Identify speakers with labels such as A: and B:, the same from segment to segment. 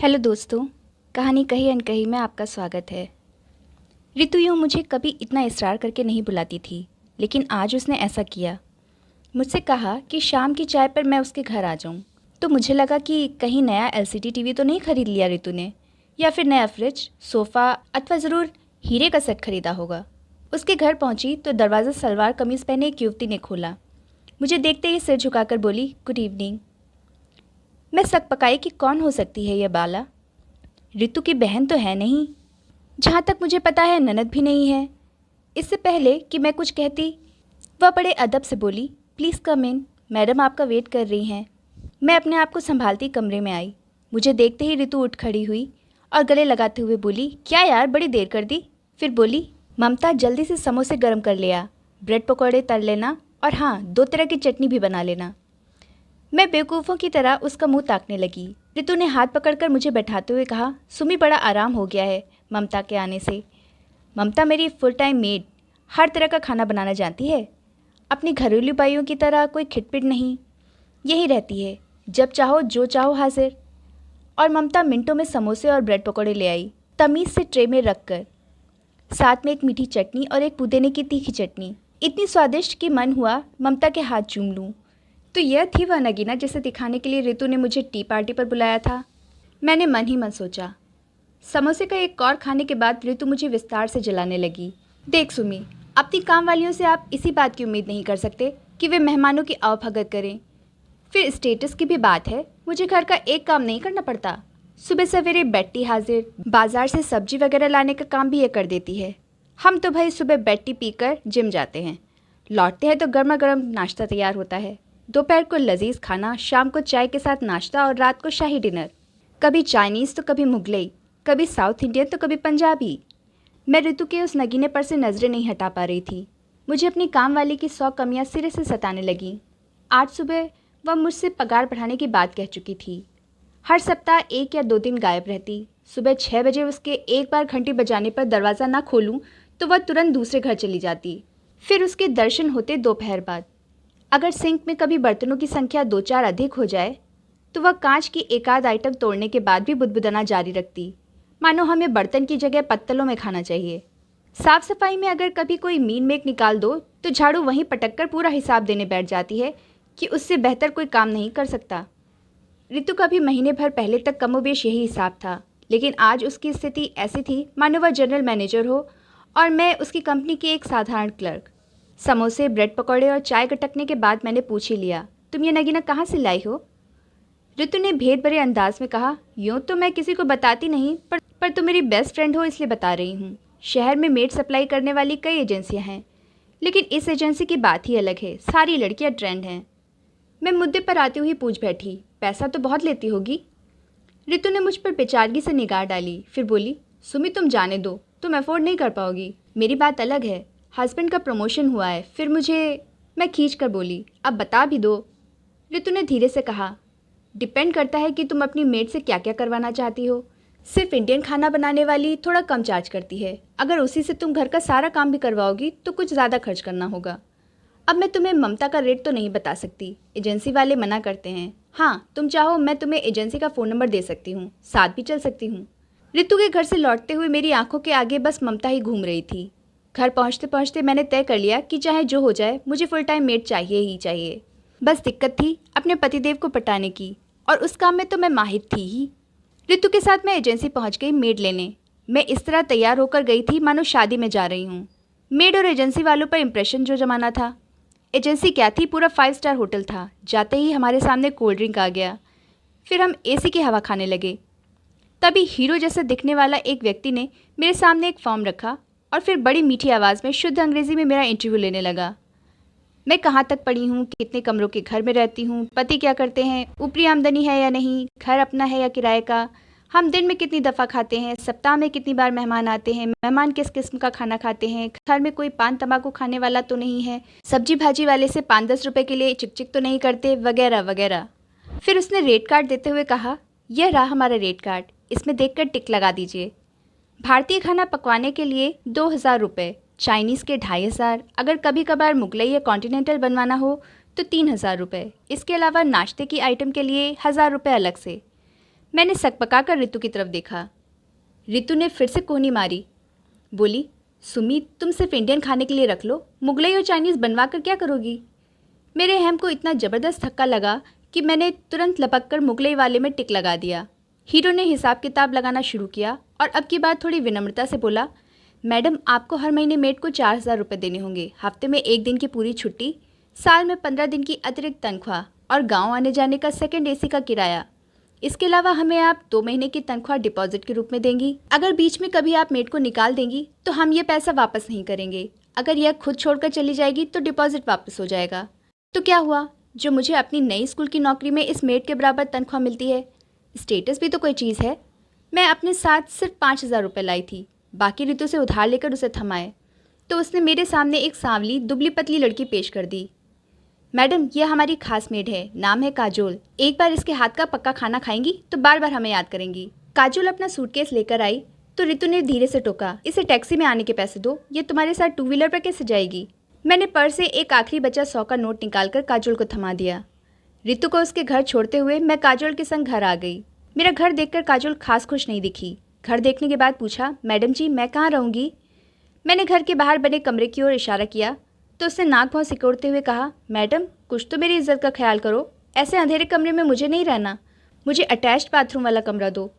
A: Hello दोस्तों, कहानी कही अनकही में आपका स्वागत है। ऋतु यूँ मुझे कभी इतना इसरार करके नहीं बुलाती थी, लेकिन आज उसने ऐसा किया। मुझसे कहा कि शाम की चाय पर मैं उसके घर आ जाऊँ। तो मुझे लगा कि कहीं नया एलसीडी टीवी तो नहीं खरीद लिया ऋतु ने, या फिर नया फ्रिज, सोफ़ा अथवा ज़रूर हीरे का सेट खरीदा होगा। उसके घर पहुँची तो दरवाज़ा सलवार कमीज़ पहने एक युवती ने खोला। मुझे देखते ही सिर झुकाकर बोली, गुड इवनिंग। मैं सक पकाई कि कौन हो सकती है यह बाला। ऋतु की बहन तो है नहीं, जहाँ तक मुझे पता है ननद भी नहीं है। इससे पहले कि मैं कुछ कहती, वह बड़े अदब से बोली, प्लीज़ कम इन, मैडम आपका वेट कर रही हैं। मैं अपने आप को संभालती कमरे में आई। मुझे देखते ही ऋतु उठ खड़ी हुई और गले लगाते हुए बोली, क्या यार बड़ी देर कर दी। फिर बोली, ममता जल्दी से समोसे गर्म कर ले आ, ब्रेड पकौड़े तल लेना और हाँ 2 तरह की चटनी भी बना लेना। मैं बेवकूफ़ों की तरह उसका मुंह ताकने लगी। ऋतु ने हाथ पकड़कर मुझे बैठाते हुए कहा, सुमी बड़ा आराम हो गया है ममता के आने से। ममता मेरी फुल टाइम मेड, हर तरह का खाना बनाना जानती है। अपनी घरेलू बाइयों की तरह कोई खिटपिट नहीं, यही रहती है, जब चाहो जो चाहो हाजिर। और ममता मिनटों में समोसे और ब्रेड पकौड़े ले आई, तमीज़ से ट्रे में रख कर, साथ में एक मीठी चटनी और एक पुदीने की तीखी चटनी, इतनी स्वादिष्ट कि मन हुआ ममता के हाथ चूम लूँ। तो यह थी वह नगीना जिसे दिखाने के लिए ऋतु ने मुझे टी पार्टी पर बुलाया था। मैंने मन ही मन सोचा। समोसे का एक कौर खाने के बाद ऋतु मुझे विस्तार से जलाने लगी। देख सुमी, अपनी काम वालियों से आप इसी बात की उम्मीद नहीं कर सकते कि वे मेहमानों की आवभगत करें। फिर स्टेटस की भी बात है, मुझे घर का एक काम नहीं करना पड़ता। सुबह सवेरे बेड टी हाजिर, बाजार से सब्जी वगैरह लाने का काम भी ये कर देती है। हम तो भाई सुबह बेड टी पीकर जिम जाते हैं, लौटते हैं तो गर्मा गर्म नाश्ता तैयार होता है। दोपहर को लजीज खाना, शाम को चाय के साथ नाश्ता और रात को शाही डिनर। कभी चाइनीज़ तो कभी मुगलई, कभी साउथ इंडियन तो कभी पंजाबी। मैं ऋतु के उस नगीने पर से नज़रें नहीं हटा पा रही थी। मुझे अपनी काम वाली की 100 कमियां सिरे से सताने लगीं। आज सुबह वह मुझसे पगार बढ़ाने की बात कह चुकी थी। हर सप्ताह 1 या 2 दिन गायब रहती। सुबह 6 बजे उसके एक बार घंटी बजाने पर दरवाज़ा ना खोलूं तो वह तुरंत दूसरे घर चली जाती। फिर उसके दर्शन होते दोपहर बाद। अगर सिंक में कभी बर्तनों की संख्या 2-4 अधिक हो जाए तो वह कांच की एक आध आइटम तोड़ने के बाद भी बुदबुदाना जारी रखती, मानो हमें बर्तन की जगह पत्तलों में खाना चाहिए। साफ सफाई में अगर कभी कोई मीन मेक निकाल दो तो झाड़ू वहीं पटक कर पूरा हिसाब देने बैठ जाती है कि उससे बेहतर कोई काम नहीं कर सकता। ऋतु का भी महीने भर पहले तक कमोबेश यही हिसाब था, लेकिन आज उसकी स्थिति ऐसी थी मानो वह जनरल मैनेजर हो और मैं उसकी कंपनी की एक साधारण क्लर्क। समोसे, ब्रेड पकौड़े और चाय गटकने के बाद मैंने पूछ ही लिया, तुम ये नगीना कहाँ से लाई हो। ऋतु ने भेद भरे अंदाज में कहा, यूँ तो मैं किसी को बताती नहीं, पर तुम मेरी बेस्ट फ्रेंड हो इसलिए बता रही हूँ। शहर में मेड सप्लाई करने वाली कई एजेंसियाँ हैं, लेकिन इस एजेंसी की बात ही अलग है, सारी लड़कियाँ ट्रेंड हैं। मैं मुद्दे पर आती हुई पूछ बैठी, पैसा तो बहुत लेती होगी। ऋतु ने मुझ पर बेचारगी से निगाह डाली, फिर बोली, सुमी तुम जाने दो, तुम अफोर्ड नहीं कर पाओगी। मेरी बात अलग है, हस्बैंड का प्रमोशन हुआ है, फिर मुझे। मैं खींच कर बोली, अब बता भी दो। ऋतु ने धीरे से कहा, डिपेंड करता है कि तुम अपनी मेड से क्या क्या करवाना चाहती हो। सिर्फ इंडियन खाना बनाने वाली थोड़ा कम चार्ज करती है, अगर उसी से तुम घर का सारा काम भी करवाओगी तो कुछ ज़्यादा खर्च करना होगा। अब मैं तुम्हें ममता का रेट तो नहीं बता सकती, एजेंसी वाले मना करते हैं। हाँ, तुम चाहो मैं तुम्हें एजेंसी का फ़ोन नंबर दे सकती हूँ, साथ भी चल सकती हूँ। ऋतु के घर से लौटते हुए मेरी आंखों के आगे बस ममता ही घूम रही थी। घर पहुँचते पहुँचते मैंने तय कर लिया कि चाहे जो हो जाए मुझे फुल टाइम मेड चाहिए ही चाहिए। बस दिक्कत थी अपने पतिदेव को पटाने की, और उस काम में तो मैं माहिर थी ही। ऋतु के साथ मैं एजेंसी पहुँच गई मेड लेने। मैं इस तरह तैयार होकर गई थी मानो शादी में जा रही हूँ। मेड और एजेंसी वालों पर इंप्रेशन जो जमाना था। एजेंसी क्या थी, पूरा 5 स्टार होटल था। जाते ही हमारे सामने कोल्ड ड्रिंक आ गया, फिर हम एसी की हवा खाने लगे। तभी हीरो जैसा दिखने वाला एक व्यक्ति ने मेरे सामने एक फॉर्म रखा और फिर बड़ी मीठी आवाज़ में शुद्ध अंग्रेज़ी में मेरा इंटरव्यू लेने लगा। मैं कहाँ तक पढ़ी हूँ, कितने कमरों के घर में रहती हूँ, पति क्या करते हैं, ऊपरी आमदनी है या नहीं, घर अपना है या किराए का, हम दिन में कितनी दफ़ा खाते हैं, सप्ताह में कितनी बार मेहमान आते हैं, मेहमान किस किस्म का खाना खाते हैं, घर में कोई पान तंबाकू खाने वाला तो नहीं है, सब्जी भाजी वाले से 5-10 रुपए के लिए चिक तो नहीं करते, वगैरह वगैरह। फिर उसने रेट कार्ड देते हुए कहा, यह रहा हमारा रेट कार्ड, इसमें देखकर टिक लगा दीजिए। भारतीय खाना पकवाने के लिए 2,000 रुपये, चाइनीज़ के 2,500, अगर कभी कभार मुगलई या कॉन्टिनेंटल बनवाना हो तो 3,000 रुपये। इसके अलावा नाश्ते की आइटम के लिए 1,000 रुपये अलग से। मैंने सकपकाकर ऋतु की तरफ देखा। ऋतु ने फिर से कोहनी मारी। बोली, सुमी तुम सिर्फ इंडियन खाने के लिए रख लो, मुगलई और चाइनीज़ बनवा कर क्या करोगी? मेरे अहम को इतना ज़बरदस्त धक्का लगा कि मैंने तुरंत लपक कर मुगलई वाले में टिक लगा दिया। हीरो ने हिसाब किताब लगाना शुरू किया और अब की बात थोड़ी विनम्रता से बोला, मैडम आपको हर महीने मेड को 4,000 रुपये देने होंगे, हफ्ते में 1 दिन की पूरी छुट्टी, साल में 15 दिन की अतिरिक्त तनख्वाह और गांव आने जाने का सेकंड एसी का किराया। इसके अलावा हमें आप 2 महीने की तनख्वाह डिपॉजिट के रूप में देंगी। अगर बीच में कभी आप मेड को निकाल देंगी तो हम ये पैसा वापस नहीं करेंगे। अगर यह खुद छोड़कर चली जाएगी तो डिपॉजिट वापस हो जाएगा। तो क्या हुआ, जो मुझे अपनी नई स्कूल की नौकरी में इस मेड के बराबर तनख्वाह मिलती है। स्टेटस भी तो कोई चीज़ है। मैं अपने साथ सिर्फ 5,000 रुपये लाई थी, बाकी ऋतु से उधार लेकर उसे थमाए तो उसने मेरे सामने एक सांवली दुबली पतली लड़की पेश कर दी। मैडम यह हमारी खास मेड है, नाम है काजोल। एक बार इसके हाथ का पक्का खाना खाएंगी तो बार बार हमें याद करेंगी। काजोल अपना सूटकेस लेकर आई तो ऋतु ने धीरे से टोका, इसे टैक्सी में आने के पैसे दो, ये तुम्हारे साथ 2 व्हीलर पर कैसे जाएगी? मैंने पर्स से एक आखिरी बचा 100 का नोट निकालकर काजोल को थमा दिया। ऋतु को उसके घर छोड़ते हुए मैं काजोल के संग घर आ गई। मेरा घर देखकर काजोल खास खुश नहीं दिखी। घर देखने के बाद पूछा, मैडम जी मैं कहाँ रहूँगी? मैंने घर के बाहर बने कमरे की ओर इशारा किया तो उसने नाक भौं सिकोड़ते हुए कहा, मैडम कुछ तो मेरी इज्जत का ख्याल करो, ऐसे अंधेरे कमरे में मुझे नहीं रहना, मुझे अटैच्ड बाथरूम वाला कमरा दो।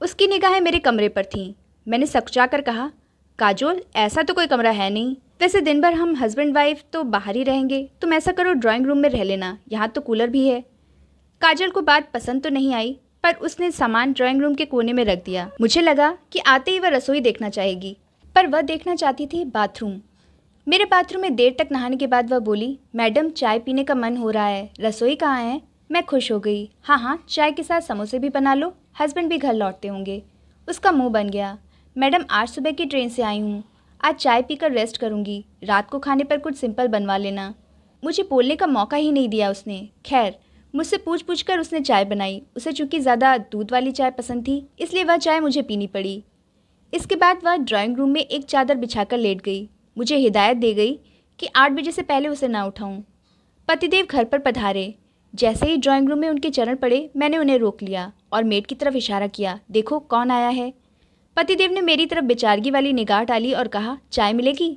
A: उसकी निगाहें मेरे कमरे पर थीं। मैंने सकुचा कर कहा, काजोल ऐसा तो कोई कमरा है नहीं, वैसे दिन भर हम हस्बैंड वाइफ तो बाहर ही रहेंगे, तुम ऐसा करो ड्राइंग रूम में रह लेना, यहाँ तो कूलर भी है। काजल को बात पसंद तो नहीं आई पर उसने सामान ड्राइंग रूम के कोने में रख दिया। मुझे लगा कि आते ही वह रसोई देखना चाहेगी, पर वह देखना चाहती थी बाथरूम। मेरे बाथरूम में देर तक नहाने के बाद वह बोली, मैडम चाय पीने का मन हो रहा है, रसोई कहाँ है? मैं खुश हो गई। हाँ हाँ चाय के साथ समोसे भी बना लो, हस्बैंड भी घर लौटते होंगे। उसका मुंह बन गया। मैडम आज सुबह की ट्रेन से आई हूँ, आज चाय पीकर रेस्ट करूँगी, रात को खाने पर कुछ सिंपल बनवा लेना। मुझे बोलने का मौका ही नहीं दिया उसने। खैर मुझसे पूछ पूछ कर उसने चाय बनाई। उसे चूँकि ज़्यादा दूध वाली चाय पसंद थी इसलिए वह चाय मुझे पीनी पड़ी। इसके बाद वह ड्राइंग रूम में एक चादर बिछाकर लेट गई। मुझे हिदायत दी गई कि 8 बजे से पहले उसे ना उठाऊं। पतिदेव घर पर पधारे। जैसे ही ड्राइंग रूम में उनके चरण पड़े मैंने उन्हें रोक लिया और मेड की तरफ इशारा किया, देखो कौन आया है। पतिदेव ने मेरी तरफ बेचारगी वाली निगाह डाली और कहा, चाय मिलेगी?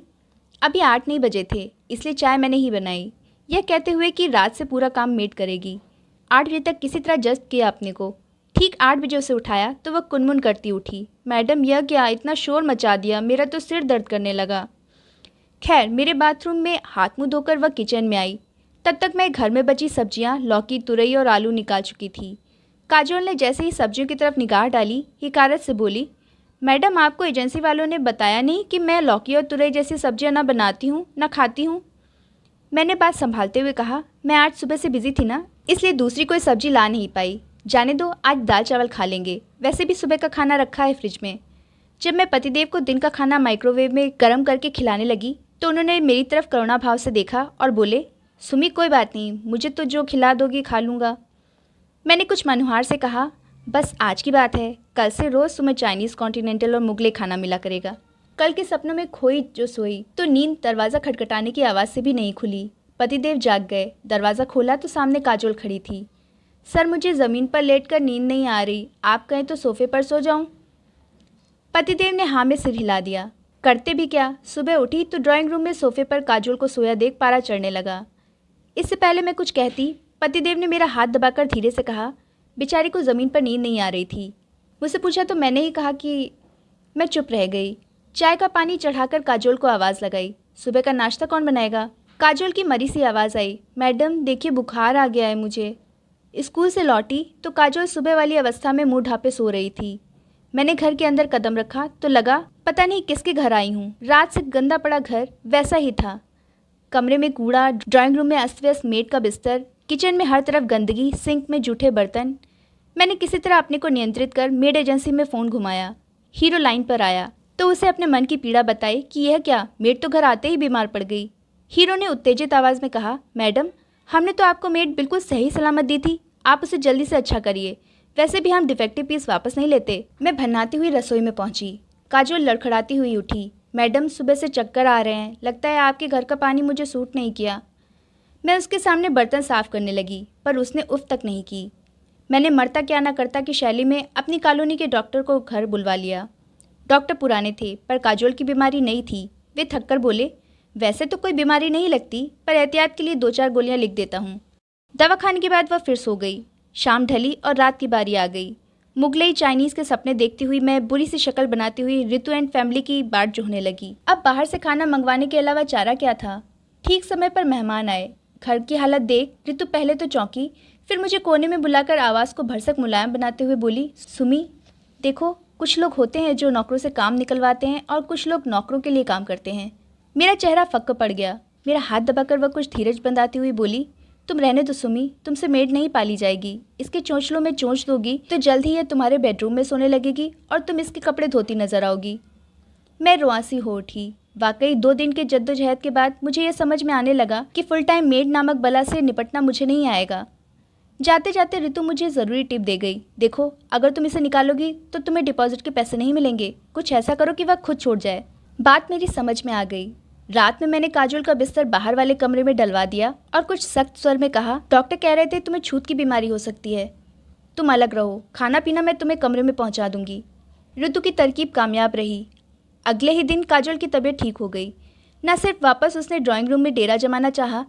A: अभी 8 नहीं बजे थे इसलिए चाय मैंने ही बनाई, यह कहते हुए कि रात से पूरा काम मेड करेगी। 8 बजे तक किसी तरह जस्ट किया अपने को। ठीक 8 बजे उसे उठाया तो वह कुनमुन करती उठी, मैडम यह क्या, इतना शोर मचा दिया, मेरा तो सिर दर्द करने लगा। खैर मेरे बाथरूम में हाथ मुंह धोकर वह किचन में आई। तब तक मैं घर में बची सब्जियां, लौकी, तुरई और आलू निकाल चुकी थी। काजोल ने जैसे ही सब्जियों की तरफ निगाह डाली हिकारत से बोली, मैडम आपको एजेंसी वालों ने बताया नहीं कि मैं लौकी और तुरई जैसी सब्जियां ना बनाती हूँ ना खाती हूँ? मैंने बात संभालते हुए कहा, मैं आज सुबह से बिजी थी ना इसलिए दूसरी कोई सब्जी ला नहीं पाई, जाने दो आज दाल चावल खा लेंगे, वैसे भी सुबह का खाना रखा है फ्रिज में। जब मैं पतिदेव को दिन का खाना माइक्रोवेव में गर्म करके खिलाने लगी तो उन्होंने मेरी तरफ करुणा भाव से देखा और बोले, सुमी कोई बात नहीं, मुझे तो जो खिला दोगी खा लूँगा। मैंने कुछ मनुहार से कहा, बस आज की बात है, कल से रोज़ सुबह चाइनीज़, कॉन्टिनेंटल और मुगले खाना मिला करेगा। कल के सपनों में खोई जो सोई तो नींद दरवाज़ा खटखटाने की आवाज़ से भी नहीं खुली। पतिदेव जाग गए। दरवाज़ा खोला तो सामने काजोल खड़ी थी। सर मुझे ज़मीन पर लेटकर नींद नहीं आ रही, आप कहें तो सोफे पर सो जाऊं? पतिदेव ने हाँ में सिर हिला दिया। करते भी क्या, सुबह उठी तो ड्राइंग रूम में सोफे पर काजोल को सोया देख पारा चढ़ने लगा। इससे पहले मैं कुछ कहती पतिदेव ने मेरा हाथ दबाकर धीरे से कहा, बेचारी को ज़मीन पर नींद नहीं आ रही थी। मुझसे पूछा तो मैंने ही कहा कि मैं चुप रह गई। चाय का पानी चढ़ाकर काजोल को आवाज़ लगाई, सुबह का नाश्ता कौन बनाएगा? काजोल की मरी सी आवाज़ आई, मैडम देखिए बुखार आ गया है मुझे। स्कूल से लौटी तो काजोल सुबह वाली अवस्था में मुंह ढांपे सो रही थी। मैंने घर के अंदर कदम रखा तो लगा पता नहीं किसके घर आई हूँ। रात से गंदा पड़ा घर वैसा ही था। कमरे में कूड़ा, ड्राइंग रूम में अस्त व्यस्त मेड का बिस्तर, किचन में हर तरफ गंदगी, सिंक में जूठे बर्तन। मैंने किसी तरह अपने को नियंत्रित कर मेड एजेंसी में फ़ोन घुमाया। हीरो लाइन पर आया तो उसे अपने मन की पीड़ा बताई कि यह क्या, मेड तो घर आते ही बीमार पड़ गई। हीरो ने उत्तेजित आवाज़ में कहा, मैडम हमने तो आपको मेड बिल्कुल सही सलामत दी थी, आप उसे जल्दी से अच्छा करिए, वैसे भी हम डिफेक्टिव पीस वापस नहीं लेते। मैं भन्नाती हुई रसोई में पहुंची। काजोल लड़खड़ाती हुई उठी, मैडम सुबह से चक्कर आ रहे हैं, लगता है आपके घर का पानी मुझे सूट नहीं किया। मैं उसके सामने बर्तन साफ करने लगी पर उसने उफ तक नहीं की। मैंने मरता क्या ना करता की शैली में अपनी कॉलोनी के डॉक्टर को घर बुलवा लिया। डॉक्टर पुराने थे पर काजोल की बीमारी नहीं थी। वे थककर बोले, वैसे तो कोई बीमारी नहीं लगती, पर एहतियात के लिए 2-4 गोलियां लिख देता हूँ। दवा खाने के बाद वह फिर सो गई। शाम ढली और रात की बारी आ गई। मुगलई चाइनीज़ के सपने देखती हुई मैं बुरी सी शक्ल बनाती हुई रितु एंड फैमिली की बाट जोहने लगी। अब बाहर से खाना मंगवाने के अलावा चारा क्या था। ठीक समय पर मेहमान आए। घर की हालत देख रितु पहले तो चौंकी, फिर मुझे कोने में बुलाकर आवाज़ को भरसक मुलायम बनाते हुए बोली, सुमी देखो, कुछ लोग होते हैं जो नौकरों से काम निकलवाते हैं और कुछ लोग नौकरों के लिए काम करते हैं। मेरा चेहरा फक्क पड़ गया। मेरा हाथ दबाकर वह कुछ धीरज बंधाती हुई बोली, तुम रहने दो सुमी, तुमसे मेड नहीं पाली जाएगी। इसके चोंचलों में चोंच दोगी तो जल्द ही यह तुम्हारे बेडरूम में सोने लगेगी और तुम इसके कपड़े धोती नजर आओगी। मैं रुआसी हो उठी। वाकई 2 दिन के जद्दोजहद के बाद मुझे यह समझ में आने लगा कि फुल टाइम मेड नामक बला से निपटना मुझे नहीं आएगा। जाते जाते रितु मुझे ज़रूरी टिप दे गई, देखो अगर तुम इसे निकालोगी तो तुम्हें डिपॉजिट के पैसे नहीं मिलेंगे। कुछ ऐसा करो कि वह खुद छोड़ जाए। बात मेरी समझ में आ गई। रात में मैंने काजोल का बिस्तर बाहर वाले कमरे में डलवा दिया और कुछ सख्त स्वर में कहा, डॉक्टर कह रहे थे तुम्हें छूत की बीमारी हो सकती है, तुम अलग रहो, खाना पीना मैं तुम्हें कमरे में पहुंचा दूंगी। रितु की तरकीब कामयाब रही। अगले ही दिन काजोल की तबीयत ठीक हो गई। न सिर्फ वापस उसने ड्राइंग रूम में डेरा जमाना चाहा,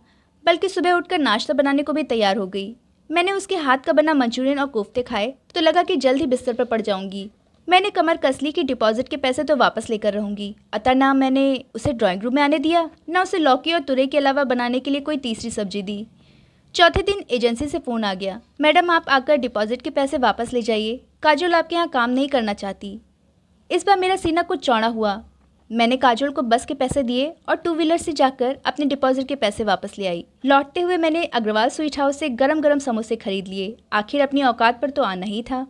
A: बल्कि सुबह उठकर नाश्ता बनाने को भी तैयार हो गई। मैंने उसके हाथ का बना मंचूरियन और कोफ्ते खाए तो लगा कि जल्द ही बिस्तर पर पड़ जाऊंगी। मैंने कमर कस ली कि डिपॉजिट के पैसे तो वापस लेकर रहूंगी। अतः ना मैंने उसे ड्राइंग रूम में आने दिया, ना उसे लौकी और तुरई के अलावा बनाने के लिए कोई तीसरी सब्जी दी। चौथे दिन एजेंसी से फ़ोन आ गया, मैडम आप आकर डिपॉजिट के पैसे वापस ले जाइए, काजोल आपके यहाँ काम नहीं करना चाहती। इस बार मेरा सीना कुछ चौड़ा हुआ। मैंने काजोल को बस के पैसे दिए और 2 व्हीलर से जाकर अपने डिपॉजिट के पैसे वापस ले आई। लौटते हुए मैंने अग्रवाल स्वीट हाउस से गरम गरम समोसे खरीद लिए। आखिर अपनी औकात पर तो आना ही था।